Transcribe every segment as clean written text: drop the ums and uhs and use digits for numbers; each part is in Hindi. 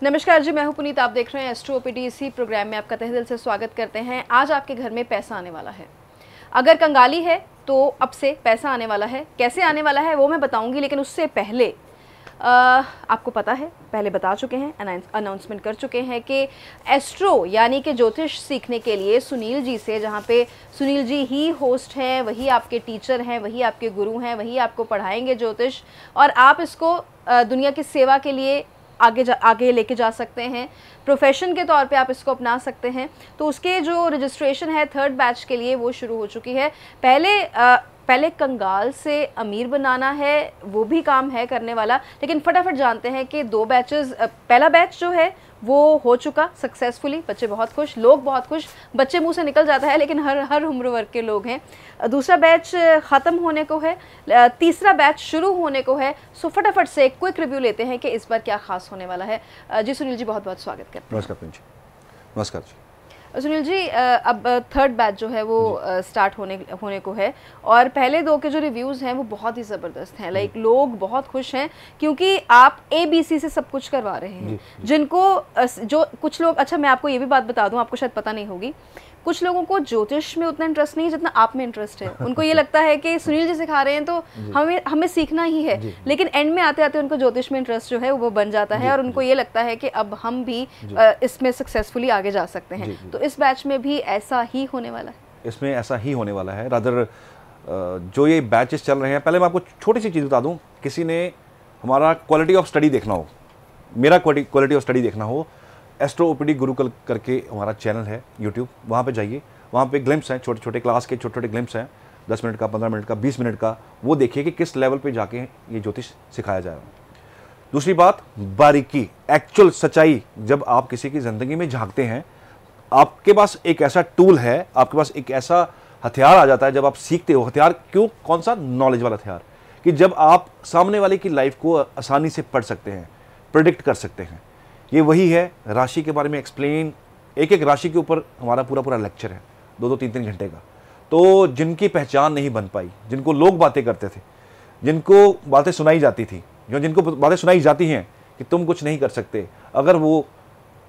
नमस्कार जी, मैं हूं पुनीत। आप देख रहे हैं एस्ट्रो ओपीडी। इसी प्रोग्राम में आपका तहे दिल से स्वागत करते हैं। आज आपके घर में पैसा आने वाला है। अगर कंगाली है तो अब से पैसा आने वाला है। कैसे आने वाला है वो मैं बताऊंगी, लेकिन उससे पहले आपको पता है, पहले बता चुके हैं, अनाउंसमेंट कर चुके हैं कि एस्ट्रो यानी कि ज्योतिष सीखने के लिए सुनील जी से, जहाँ पे सुनील जी ही होस्ट हैं, वही आपके टीचर हैं, वही आपके गुरु हैं, वही आपको पढ़ाएंगे ज्योतिष, और आप इसको दुनिया की सेवा के लिए आगे लेके जा सकते हैं। प्रोफेशन के तौर पे आप इसको अपना सकते हैं। तो उसके जो रजिस्ट्रेशन है 3rd बैच के लिए वो शुरू हो चुकी है। पहले कंगाल से अमीर बनाना है, वो भी काम है करने वाला, लेकिन फटाफट जानते हैं कि 2 बैचेस, पहला बैच जो है वो हो चुका सक्सेसफुली। बच्चे बहुत खुश, लोग बहुत खुश, बच्चे मुंह से निकल जाता है, लेकिन हर उम्र वर्ग के लोग हैं। दूसरा बैच ख़त्म होने को है, तीसरा बैच शुरू होने को है। सो फटाफट से एक क्विक रिव्यू लेते हैं कि इस बार क्या खास होने वाला है। जी सुनील जी, बहुत बहुत स्वागत करते हैं। नमस्कार जी। नमस्कार जी। सुनील जी, अब 3rd बैच जो है वो स्टार्ट होने को है, और पहले 2 के जो रिव्यूज़ हैं वो बहुत ही ज़बरदस्त हैं। लाइक लोग बहुत खुश हैं क्योंकि आप ABC से सब कुछ करवा रहे हैं। जिनको जो कुछ लोग, अच्छा मैं आपको ये भी बात बता दूं, आपको शायद पता नहीं होगी, कुछ लोगों को ज्योतिष में उतना इंटरेस्ट नहीं है जितना आप में इंटरेस्ट है। उनको ये लगता है कि सुनील जी सिखा रहे हैं तो हमें सीखना ही है, लेकिन एंड में आते आते उनको ज्योतिष में इंटरेस्ट जो है वो बन जाता है, और उनको ये लगता है कि अब हम भी इसमें सक्सेसफुली आगे जा सकते हैं। तो इस बैच में भी ऐसा ही होने वाला है। इसमें ऐसा ही होने वाला है। रादर जो ये बैचेस चल रहे हैं, पहले मैं आपको छोटी सी चीज़ बता दूं। किसी ने हमारा क्वालिटी ऑफ स्टडी देखना हो, मेरा क्वालिटी ऑफ स्टडी देखना हो, एस्ट्रो ओपीडी गुरुकुल करके हमारा चैनल है यूट्यूब, वहाँ पे जाइए। वहाँ पे ग्लिम्स हैं, छोटे छोटे क्लास के छोटे छोटे ग्लिम्स हैं, 10 मिनट का, 15 मिनट का, 20 मिनट का। वो देखिए कि किस लेवल पे जाके ये ज्योतिष सिखाया जा रहा है। दूसरी बात, बारीकी, एक्चुअल सच्चाई। जब आप किसी की ज़िंदगी में झांकते हैं, आपके पास एक ऐसा टूल है, आपके पास एक ऐसा हथियार आ जाता है जब आप सीखते हो। हथियार क्यों? कौन सा? नॉलेज वाला हथियार, कि जब आप सामने वाले की लाइफ को आसानी से पढ़ सकते हैं, प्रेडिक्ट कर सकते हैं। ये वही है। राशि के बारे में एक्सप्लेन, एक एक राशि के ऊपर हमारा पूरा लेक्चर है, 2-2, 3-3 घंटे का। तो जिनकी पहचान नहीं बन पाई, जिनको लोग बातें करते थे, जिनको बातें सुनाई जाती थी, जिनको बातें सुनाई जाती हैं कि तुम कुछ नहीं कर सकते, अगर वो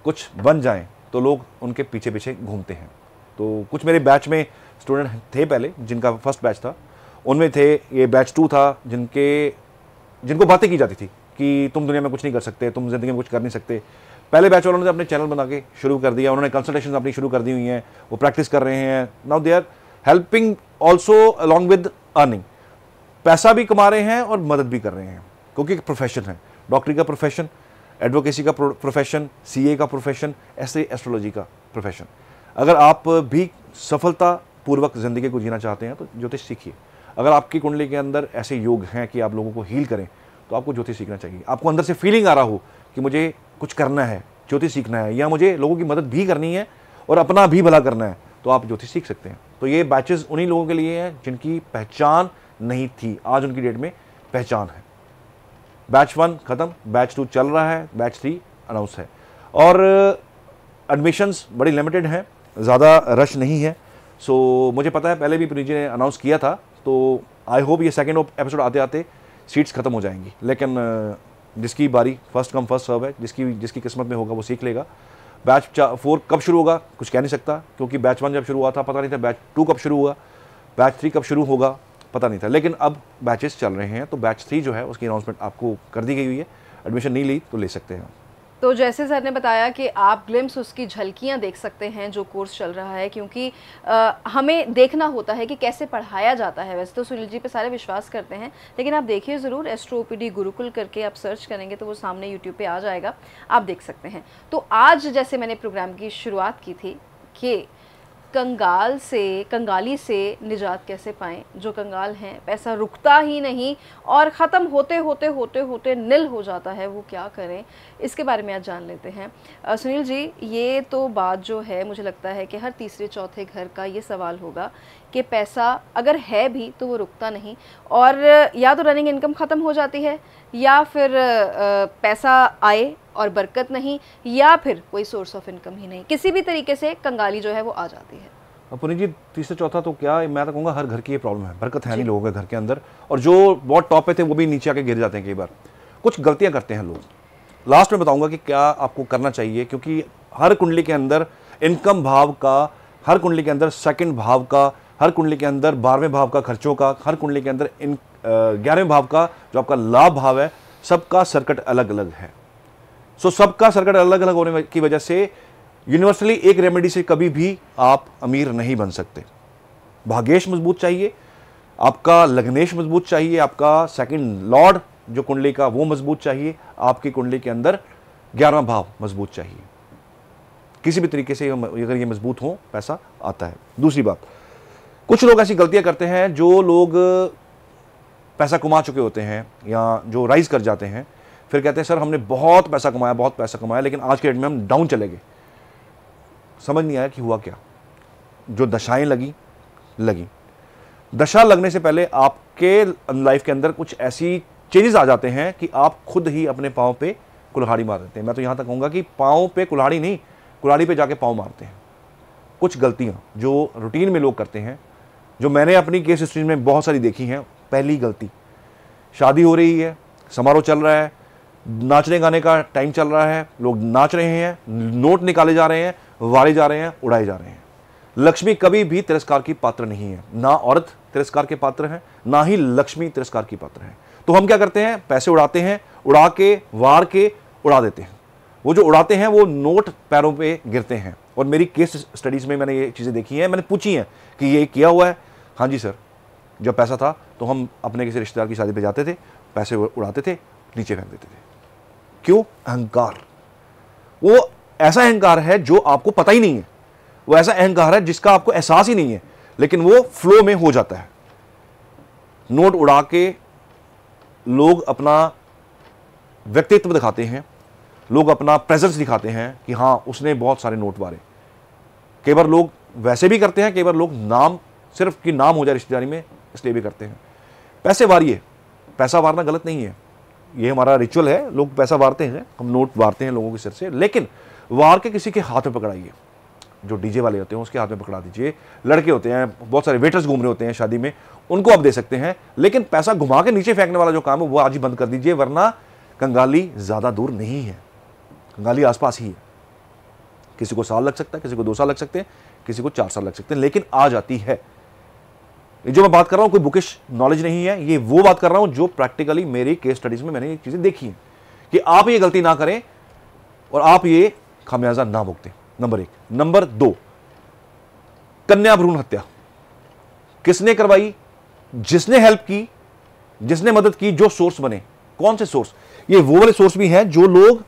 कुछ बन जाएं तो लोग उनके पीछे पीछे घूमते हैं। तो कुछ मेरे बैच में स्टूडेंट थे पहले, जिनका फर्स्ट बैच था, उनमें थे। ये बैच 2 था, जिनको बातें की जाती थी कि तुम दुनिया में कुछ नहीं कर सकते, तुम ज़िंदगी में कुछ कर नहीं सकते। पहले बैच वालों ने अपने चैनल बना के शुरू कर दिया, उन्होंने कंसल्टेशन अपनी शुरू कर दी हुई हैं, वो प्रैक्टिस कर रहे हैं। Now they are helping also along with earning. पैसा भी कमा रहे हैं और मदद भी कर रहे हैं, क्योंकि एक प्रोफेशन है। डॉक्टरी का प्रोफेशन, एडवोकेसी का प्रोफेशन, CA का प्रोफेशन, ऐसे एस्ट्रोलॉजी का प्रोफेशन। अगर आप भी सफलतापूर्वक ज़िंदगी को जीना चाहते हैं तो ज्योतिष सीखिए। अगर आपकी कुंडली के अंदर ऐसे योग हैं कि आप लोगों को हील करें, तो आपको ज्योतिष सीखना चाहिए। आपको अंदर से फीलिंग आ रहा हो कि मुझे कुछ करना है, ज्योतिष सीखना है, या मुझे लोगों की मदद भी करनी है और अपना भी भला करना है, तो आप ज्योतिष सीख सकते हैं। तो ये बैचेस उन्हीं लोगों के लिए हैं जिनकी पहचान नहीं थी, आज उनकी डेट में पहचान है। बैच 1 खत्म, बैच 2 चल रहा है, बैच 3 अनाउंस है, और एडमिशन्स बड़ी लिमिटेड हैं, ज़्यादा रश नहीं है। सो मुझे पता है पहले भी पुनीत जी ने अनाउंस किया था, तो आई होप ये सेकेंड एपिसोड आते आते सीट्स खत्म हो जाएंगी। लेकिन जिसकी बारी, फर्स्ट कम फर्स्ट सर्व है, जिसकी किस्मत में होगा वो सीख लेगा। बैच 4 कब शुरू होगा कुछ कह नहीं सकता, क्योंकि बैच 1 जब शुरू हुआ था पता नहीं था, बैच 2 कब शुरू हुआ, बैच 3 कब शुरू होगा पता नहीं था, लेकिन अब बैचेस चल रहे हैं। तो बैच 3 जो है उसकी अनाउंसमेंट आपको कर दी गई हुई है। एडमिशन नहीं ली तो ले सकते हैं। तो जैसे सर ने बताया कि आप ग्लिम्स, उसकी झलकियां देख सकते हैं जो कोर्स चल रहा है, क्योंकि हमें देखना होता है कि कैसे पढ़ाया जाता है। वैसे तो सुनील जी पे सारे विश्वास करते हैं, लेकिन आप देखिए ज़रूर, एस्ट्रो ओपीडी गुरुकुल करके आप सर्च करेंगे तो वो सामने यूट्यूब पे आ जाएगा, आप देख सकते हैं। तो आज जैसे मैंने प्रोग्राम की शुरुआत की थी कि कंगाली से निजात कैसे पाएं। जो कंगाल हैं, पैसा रुकता ही नहीं और ख़त्म होते होते होते होते निल हो जाता है, वो क्या करें, इसके बारे में आज जान लेते हैं। सुनील जी, ये तो बात जो है, मुझे लगता है कि हर तीसरे चौथे घर का ये सवाल होगा कि पैसा अगर है भी तो वो रुकता नहीं, और या तो रनिंग इनकम ख़त्म हो जाती है, या फिर पैसा आए और बरकत नहीं, या फिर कोई सोर्स ऑफ इनकम ही नहीं, किसी भी तरीके से कंगाली जो है वो आ जाती है। पुनीत जी, तीसरे चौथा तो क्या, मैं तो कहूँगा हर घर की ये प्रॉब्लम है। बरकत है नहीं लोगों के घर के अंदर, और जो बहुत टॉप पे थे वो भी नीचे आके गिर जाते हैं। कई बार कुछ गलतियाँ करते हैं लोग, लास्ट में बताऊंगा कि क्या आपको करना चाहिए, क्योंकि हर कुंडली के अंदर इनकम भाव का, हर कुंडली के अंदर सेकंड भाव का, हर कुंडली के अंदर 12वें भाव का खर्चों का, हर कुंडली के अंदर 11वें भाव का जो आपका लाभ भाव है, सबका सर्किट अलग अलग है। सो सबका सर्किट अलग अलग होने की वजह से यूनिवर्सली एक रेमेडी से कभी भी आप अमीर नहीं बन सकते। भाग्येश मजबूत चाहिए, आपका लग्नेश मजबूत चाहिए, आपका सेकंड लॉर्ड जो कुंडली का वो मजबूत चाहिए, आपकी कुंडली के अंदर 11वां भाव मजबूत चाहिए। किसी भी तरीके से अगर ये मजबूत हो पैसा आता है। दूसरी बात, कुछ लोग ऐसी गलतियां करते हैं, जो लोग पैसा कमा चुके होते हैं या जो राइज कर जाते हैं, फिर कहते हैं सर हमने बहुत पैसा कमाया, बहुत पैसा कमाया, लेकिन आज के डेट में हम डाउन चले गए। समझ नहीं आया कि हुआ क्या। जो दशाएं लगी दशा लगने से पहले आपके लाइफ के अंदर कुछ ऐसी चेंजेस आ जाते हैं कि आप खुद ही अपने पाँव पे कुल्हाड़ी मार देते हैं। मैं तो यहाँ तक कहूँगा कि पाँव पे कुल्हाड़ी नहीं, कुल्हाड़ी पे जाके पाँव मारते हैं। कुछ गलतियाँ जो रूटीन में लोग करते हैं, जो मैंने अपनी केस हिस्ट्री में बहुत सारी देखी हैं। पहली गलती, शादी हो रही है, समारोह चल रहा है, नाचने गाने का टाइम चल रहा है, लोग नाच रहे हैं, नोट निकाले जा रहे हैं, वारे जा रहे हैं, उड़ाए जा रहे हैं। लक्ष्मी कभी भी तिरस्कार की पात्र नहीं है, ना औरत तिरस्कार के पात्र है, ना ही लक्ष्मी तिरस्कार की पात्र है। तो हम क्या करते हैं, पैसे उड़ाते हैं, उड़ा के वार के उड़ा देते हैं। वो जो उड़ाते हैं वो नोट पैरों पे गिरते हैं। और मेरी केस स्टडीज में मैंने ये चीज़ें देखी हैं, मैंने पूछी हैं कि ये किया हुआ है। हाँ जी सर, जब पैसा था तो हम अपने किसी रिश्तेदार की शादी पे जाते थे, पैसे उड़ाते थे, नीचे फेंक देते थे। क्यों? अहंकार। वो ऐसा अहंकार है जो आपको पता ही नहीं है, वो ऐसा अहंकार है जिसका आपको एहसास ही नहीं है, लेकिन वो फ्लो में हो जाता है। नोट उड़ा के लोग अपना व्यक्तित्व दिखाते हैं, लोग अपना प्रेजेंस दिखाते हैं कि हाँ उसने बहुत सारे नोट वारे। कई बार लोग वैसे भी करते हैं, कई बार लोग नाम, सिर्फ कि नाम हो जाए रिश्तेदारी में, इसलिए भी करते हैं। पैसे वारिए, पैसा वारना गलत नहीं है, ये हमारा रिचुअल है। लोग पैसा वारते हैं, हम नोट वारते हैं लोगों के सिर से, लेकिन वार के किसी के हाथ में पकड़ाइए। जो डीजे वाले होते हैं उसके हाथ में पकड़ा दीजिए। लड़के होते हैं, बहुत सारे वेटर्स घूम रहे होते हैं शादी में, उनको आप दे सकते हैं, लेकिन पैसा घुमा के नीचे फेंकने वाला जो काम है वो आज ही बंद कर दीजिए, वरना कंगाली ज्यादा दूर नहीं है, कंगाली आसपास ही है। किसी को साल लग सकता है, किसी को 2 साल लग सकते हैं, किसी को 4 साल लग सकते हैं, लेकिन आ जाती है। जो मैं बात कर रहा हूं कोई बुकिश नॉलेज नहीं है, ये वो बात कर रहा हूं जो प्रैक्टिकली मेरी केस स्टडीज में मैंने ये चीजें देखी हैं कि आप ये गलती ना करें और आप ये खामियाजा ना भुगतें। नंबर 1। नंबर 2, कन्या भ्रूण हत्या किसने करवाई? जिसने हेल्प की, जिसने मदद की, जो सोर्स बने। कौन से सोर्स? ये वो वाले सोर्स भी हैं जो लोग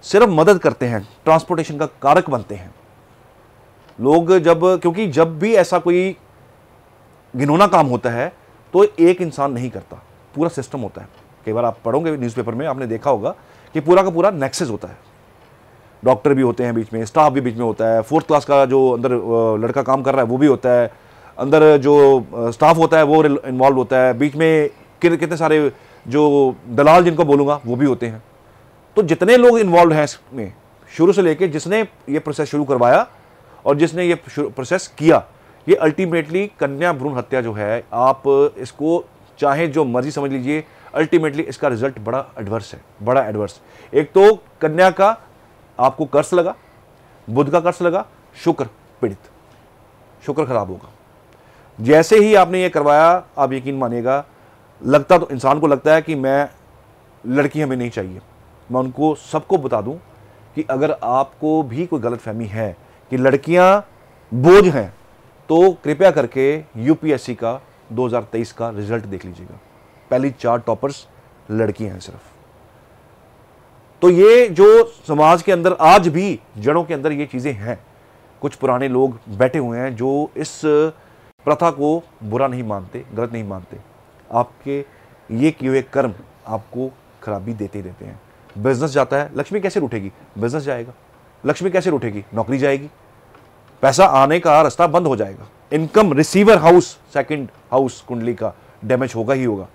सिर्फ मदद करते हैं, ट्रांसपोर्टेशन का कारक बनते हैं लोग। क्योंकि जब भी ऐसा कोई घिनौना काम होता है तो एक इंसान नहीं करता, पूरा सिस्टम होता है। कई बार आप पढ़ोगे न्यूज़पेपर में, आपने देखा होगा कि पूरा का पूरा नेक्सस होता है। डॉक्टर भी होते हैं बीच में, स्टाफ भी बीच में होता है, 4th क्लास का जो अंदर लड़का काम कर रहा है वो भी होता है, अंदर जो स्टाफ होता है वो इन्वॉल्व होता है, बीच में कितने सारे जो दलाल जिनको बोलूँगा वो भी होते हैं। तो जितने लोग इन्वॉल्व हैं इसमें, शुरू से लेके जिसने ये प्रोसेस शुरू करवाया और जिसने ये प्रोसेस किया, ये अल्टीमेटली कन्या भ्रूण हत्या जो है, आप इसको चाहे जो मर्जी समझ लीजिए, अल्टीमेटली इसका रिजल्ट बड़ा एडवर्स है, बड़ा एडवर्स। एक तो कन्या का आपको कर्स लगा, बुध का कर्स लगा, शुक्र पीड़ित, शुक्र खराब होगा। जैसे ही आपने ये करवाया, आप यकीन मानिएगा, लगता तो इंसान को लगता है कि मैं लड़की हमें नहीं चाहिए। मैं उनको सबको बता दूं कि अगर आपको भी कोई गलतफहमी है कि लड़कियां बोझ हैं, तो कृपया करके यूपीएससी का 2023 का रिजल्ट देख लीजिएगा। पहली 4 टॉपर्स लड़कियां हैं सिर्फ। तो ये जो समाज के अंदर आज भी जड़ों के अंदर ये चीजें हैं, कुछ पुराने लोग बैठे हुए हैं जो इस प्रथा को बुरा नहीं मानते, गलत नहीं मानते। आपके ये किए हुए कर्म आपको खराबी देते ही देते हैं। बिजनेस जाता है, लक्ष्मी कैसे रूठेगी? बिजनेस जाएगा। लक्ष्मी कैसे रूठेगी? नौकरी जाएगी, पैसा आने का रास्ता बंद हो जाएगा। Income receiver house, second house कुंडली का डैमेज होगा ही होगा।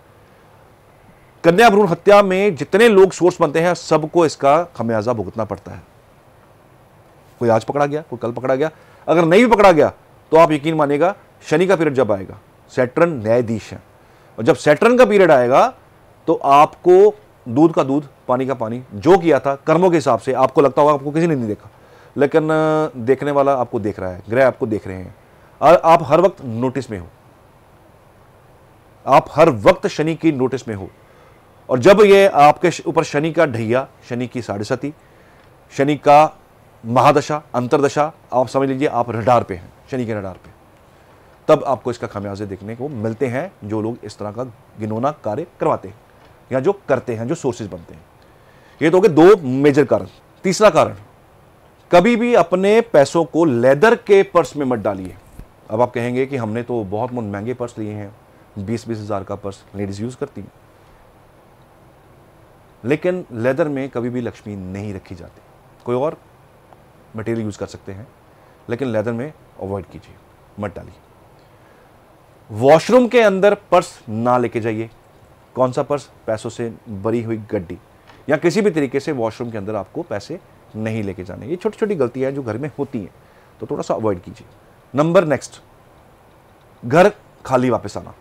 कन्या भ्रूण हत्या में जितने लोग सोर्स बनते हैं, सबको इसका खमियाजा भुगतना पड़ता है। कोई आज पकड़ा गया, कोई कल पकड़ा गया, अगर नहीं भी पकड़ा गया तो आप यकीन मानिएगा, शनि का पीरियड जब आएगा, सैटर्न न्यायाधीश है, और जब सैटर्न का पीरियड आएगा तो आपको दूध का दूध, पानी का पानी, जो किया था कर्मों के हिसाब से, आपको लगता होगा आपको किसी ने नहीं देखा, लेकिन देखने वाला आपको देख रहा है, ग्रह आपको देख रहे हैं, और आप हर वक्त नोटिस में हो, आप हर वक्त शनि की नोटिस में हो। और जब ये आपके ऊपर शनि का ढैया, शनि की साढ़े शनि का महादशा, अंतरदशा, आप समझ लीजिए आप रडार पे हैं, शनि के रडार पे, तब आपको इसका खामियाजे देखने को मिलते हैं जो लोग इस तरह का घिनौना कार्य करवाते हैं या जो करते हैं, जो सोर्सेज बनते हैं। ये तो हो गए दो मेजर कारण। तीसरा कारण, कभी भी अपने पैसों को लेदर के पर्स में मत डालिए। अब आप कहेंगे कि हमने तो बहुत महंगे पर्स लिए हैं, 20-20 हज़ार का पर्स लेडीज यूज करती हैं, लेकिन लेदर में कभी भी लक्ष्मी नहीं रखी जाती। कोई और मटेरियल यूज कर सकते हैं, लेकिन लेदर में अवॉइड कीजिए, मत डालिए। वॉशरूम के अंदर पर्स ना लेके जाइए। कौन सा पर्स? पैसों से भरी हुई गड्डी या किसी भी तरीके से वॉशरूम के अंदर आपको पैसे नहीं लेके जाने। ये छोटी छोटी गलतियां हैं जो घर में होती हैं, तो थोड़ा सा अवॉइड कीजिए। नंबर नेक्स्ट, घर खाली वापस आना।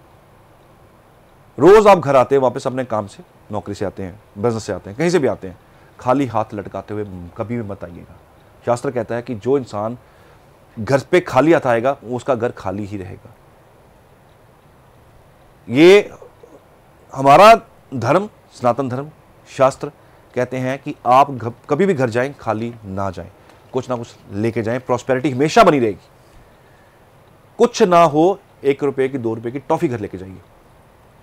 रोज आप घर आते हैं वापस अपने काम से, नौकरी से आते हैं, बिजनेस से आते हैं, कहीं से भी आते हैं, खाली हाथ लटकाते हुए कभी भी मत आइएगा। शास्त्र कहता है कि जो इंसान घर पे खाली हाथ आएगा उसका घर खाली ही रहेगा। ये हमारा धर्म, सनातन धर्म, शास्त्र कहते हैं कि आप कभी भी घर जाएं खाली ना जाएं, कुछ ना कुछ लेके जाएं। प्रॉस्पेरिटी हमेशा बनी रहेगी। कुछ ना हो, 1 रुपए की, 2 रुपए की टॉफी घर लेके जाइए,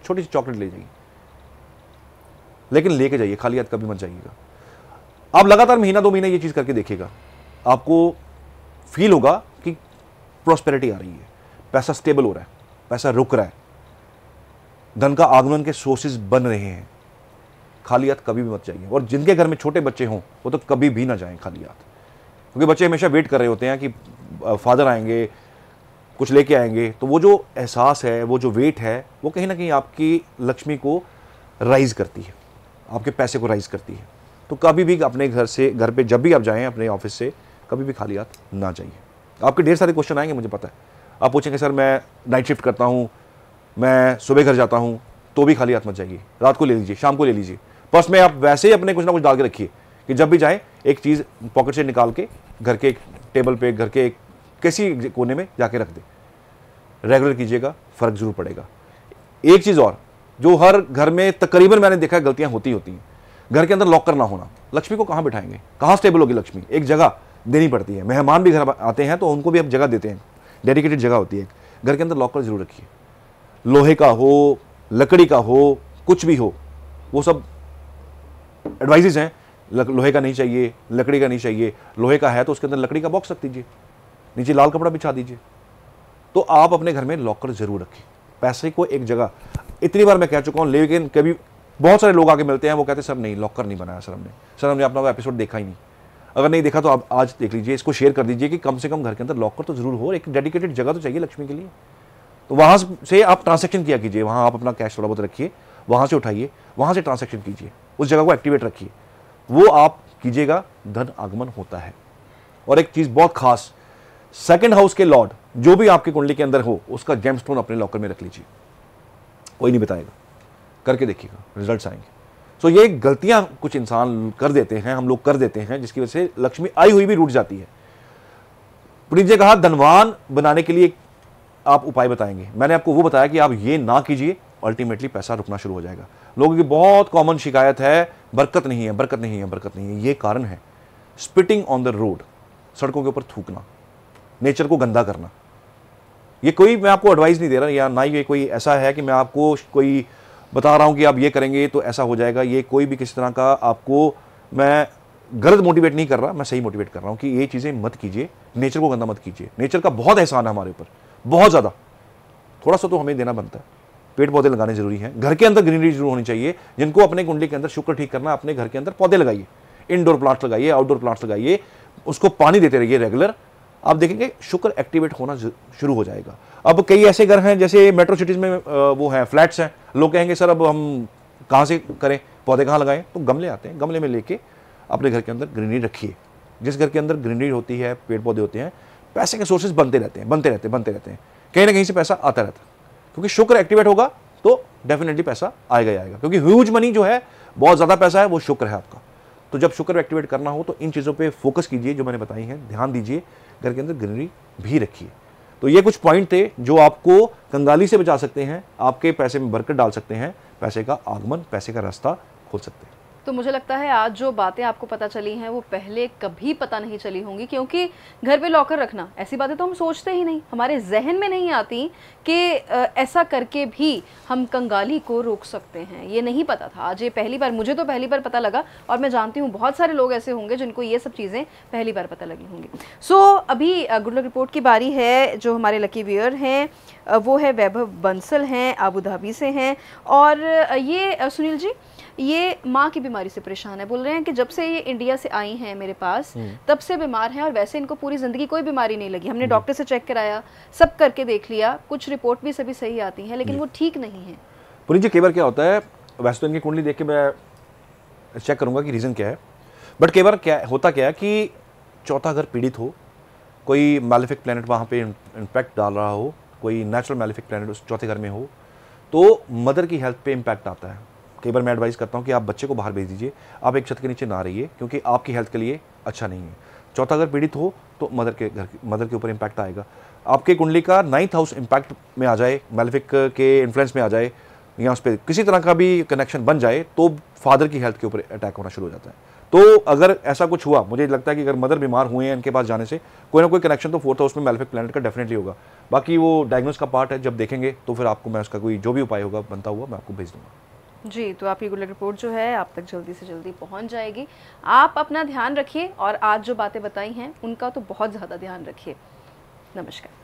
छोटी सी चॉकलेट ले जाइए, लेकिन लेके जाइए, खाली हाथ कभी मत जाइएगा। आप लगातार महीना 2 महीने ये चीज करके देखिएगा, आपको फील होगा कि प्रॉस्पेरिटी आ रही है, पैसा स्टेबल हो रहा है, पैसा रुक रहा है, धन का आगमन के सोर्सेज बन रहे हैं। खाली हाथ कभी भी मत जाइए। और जिनके घर में छोटे बच्चे हों वो तो कभी भी ना जाएं खाली हाथ, क्योंकि बच्चे हमेशा वेट कर रहे होते हैं कि फादर आएंगे, कुछ लेके आएंगे। तो वो जो एहसास है, वो जो वेट है, वो कहीं ना कहीं आपकी लक्ष्मी को राइज करती है, आपके पैसे को राइज करती है। तो कभी भी अपने घर पे जब भी आप जाएं अपने ऑफिस से, कभी भी खाली हाथ ना जाइए। आपके ढेर सारे क्वेश्चन आएंगे, मुझे पता है। आप पूछेंगे सर मैं नाइट शिफ्ट करता हूँ, मैं सुबह घर जाता हूँ, तो भी खाली हाथ मत जाइए। रात को ले लीजिए, शाम को ले लीजिए। पर्स में आप वैसे ही अपने कुछ ना कुछ डाल के रखिए कि जब भी जाए एक चीज़ पॉकेट से निकाल के घर के टेबल पे, घर के किसी कोने में जाके रख दे। रेगुलर कीजिएगा, फर्क जरूर पड़ेगा। एक चीज़ और जो हर घर में तकरीबन मैंने देखा है गलतियां होती हैं, घर के अंदर लॉकर ना होना। लक्ष्मी को कहाँ बिठाएंगे, कहाँ स्टेबल होगी लक्ष्मी? एक जगह देनी पड़ती है। मेहमान भी घर आते हैं तो उनको भी आप जगह देते हैं, डेडिकेटेड जगह होती है। घर के अंदर लॉकर जरूर रखिए, लोहे का हो, लकड़ी का हो, कुछ भी हो, वो सब एडवाइजेज हैं। लोहे का नहीं चाहिए, लकड़ी का नहीं चाहिए। लोहे का है तो उसके अंदर लकड़ी का बॉक्स रख दीजिए, नीचे लाल कपड़ा बिछा दीजिए। तो आप अपने घर में लॉकर जरूर रखिए, पैसे को एक जगह। इतनी बार मैं कह चुका हूं, लेकिन कभी बहुत सारे लोग आके मिलते हैं, वो कहते हैं सर नहीं, लॉकर नहीं बनाया सर हमने अपना एपिसोड देखा ही नहीं। अगर नहीं देखा तो आप आज देख लीजिए, इसको शेयर कर दीजिए कि कम से कम घर के अंदर लॉकर तो जरूर हो, एक डेडिकेटेड जगह तो चाहिए लक्ष्मी के लिए। तो वहां से आप ट्रांसैक्शन किया कीजिए, वहां आप अपना कैश थोड़ा बहुत रखिए, वहां से उठाइए, वहां से ट्रांसैक्शन कीजिए, उस जगह को एक्टिवेट रखिए, वो आप कीजिएगा, धन आगमन होता है। और एक चीज बहुत खास, सेकंड हाउस के लॉर्ड जो भी आपकी कुंडली के अंदर हो, उसका जेमस्टोन अपने लॉकर में रख लीजिए। कोई नहीं बताएगा, करके देखिएगा, रिजल्ट्स आएंगे। सो ये गलतियां कुछ इंसान कर देते हैं, हम लोग कर देते हैं, जिसकी वजह से लक्ष्मी आई हुई भी रूठ जाती है। पुनीत जी कहा धनवान बनाने के लिए आप उपाय बताएंगे। मैंने आपको वो बताया कि आप ये ना कीजिए, अल्टीमेटली पैसा रुकना शुरू हो जाएगा। लोगों की बहुत कॉमन शिकायत है, बरकत नहीं है, बरकत नहीं है, बरकत नहीं है। ये कारण है स्पिटिंग ऑन द रोड, सड़कों के ऊपर थूकना, नेचर को गंदा करना। ये कोई मैं आपको एडवाइस नहीं दे रहा, या ना ये कोई ऐसा है कि मैं आपको कोई बता रहा हूं कि आप ये करेंगे तो ऐसा हो जाएगा। ये कोई भी किसी तरह का आपको मैं गलत मोटिवेट नहीं कर रहा, मैं सही मोटिवेट कर रहा हूं कि ये चीजें मत कीजिए, नेचर को गंदा मत कीजिए। नेचर का बहुत एहसान है हमारे ऊपर, बहुत ज्यादा। थोड़ा सा तो हमें देना बनता है। पेड़ पौधे लगाने जरूरी हैं, घर के अंदर ग्रीनरी जरूर होनी चाहिए। जिनको अपने कुंडली के अंदर शुक्र ठीक करना, अपने घर के अंदर पौधे लगाइए, इंडोर प्लांट्स लगाइए, आउटडोर प्लांट्स लगाइए, उसको पानी देते रहिए रेगुलर। आप देखेंगे शुक्र एक्टिवेट होना शुरू हो जाएगा। अब कई ऐसे घर हैं जैसे मेट्रो सिटीज में वो हैं, फ्लैट्स हैं, लोग कहेंगे सर अब हम कहाँ से करें, पौधे कहाँ लगाएं? तो गमले आते हैं, गमले में लेके अपने घर के अंदर ग्रीनरी रखिए। जिस घर के अंदर ग्रीनरी होती है, पेड़ पौधे होते हैं, पैसे के सोर्सेज बनते रहते हैं, बनते रहते हैं, बनते रहते हैं। कहीं ना कहीं से पैसा आता रहता है, क्योंकि शुक्र एक्टिवेट होगा, तो डेफिनेटली पैसा आएगा ही आएगा, क्योंकि ह्यूज मनी जो है, बहुत ज़्यादा पैसा है, वो शुक्र है आपका। तो जब शुक्र एक्टिवेट करना हो तो इन चीज़ों पे फोकस कीजिए जो मैंने बताई हैं, ध्यान दीजिए, घर के अंदर ग्रीनरी भी रखिए। तो ये कुछ पॉइंट थे जो आपको कंगाली से बचा सकते हैं, आपके पैसे में बरकत डाल सकते हैं, पैसे का आगमन, पैसे का रास्ता खोल सकते हैं। तो मुझे लगता है आज जो बातें आपको पता चली हैं वो पहले कभी पता नहीं चली होंगी, क्योंकि घर पे लॉकर रखना, ऐसी बातें तो हम सोचते ही नहीं, हमारे जहन में नहीं आती कि ऐसा करके भी हम कंगाली को रोक सकते हैं। ये नहीं पता था, आज ये पहली बार, मुझे तो पहली बार पता लगा, और मैं जानती हूँ बहुत सारे लोग ऐसे होंगे जिनको ये सब चीज़ें पहली बार पता लगी होंगी। सो अभी गुड लक रिपोर्ट की बारी है। जो हमारे लकी व्यूअर हैं वो है वैभव बंसल हैं, आबू धाबी से हैं, और ये सुनील जी, ये माँ की बीमारी से परेशान है, बोल रहे हैं कि जब से ये इंडिया से आई हैं मेरे पास तब से बीमार हैं, और वैसे इनको पूरी ज़िंदगी कोई बीमारी नहीं लगी, हमने डॉक्टर से चेक कराया, सब करके देख लिया, कुछ रिपोर्ट भी सभी सही आती हैं, लेकिन वो ठीक नहीं है। पुनीत जी, कई बार क्या होता है, वैसे तो इनकी कुंडली देख के मैं चेक करूंगा कि रीज़न क्या है, बट कई बार क्या होता क्या है कि चौथा घर पीड़ित हो, कोई मैलेफिक प्लैनेट वहाँ पे इम्पैक्ट डाल रहा हो, कोई नेचुरल मैलेफिक प्लैनेट उस चौथे घर में हो, तो मदर की हेल्थ पे इम्पैक्ट आता है। कई बार मैं एडवाइस करता हूँ कि आप बच्चे को बाहर भेज दीजिए, आप एक छत के नीचे ना रहिए, क्योंकि आपकी हेल्थ के लिए अच्छा नहीं है। चौथा घर पीड़ित हो तो मदर के ऊपर इम्पैक्ट आएगा। आपके कुंडली का 9th हाउस इम्पैक्ट में आ जाए, मैलेफिक के इन्फ्लुएंस में आ जाए, या उस पर किसी तरह का भी कनेक्शन बन जाए, तो फादर की हेल्थ के ऊपर अटैक होना शुरू हो जाता है। तो अगर ऐसा कुछ हुआ, मुझे लगता है कि अगर मदर बीमार हुए हैं इनके पास जाने से, कोई ना कोई कनेक्शन तो 4th हाउस में मैलेफिक प्लैनेट का डेफिनेटली होगा। बाकी वो डायग्नोस का पार्ट है, जब देखेंगे तो फिर आपको मैं उसका कोई जो भी उपाय होगा बनता हुआ मैं आपको भेज दूंगा। जी, तो आपकी गुड लक रिपोर्ट जो है आप तक जल्दी से जल्दी पहुंच जाएगी। आप अपना ध्यान रखिए, और आज जो बातें बताई हैं उनका तो बहुत ज़्यादा ध्यान रखिए। नमस्कार।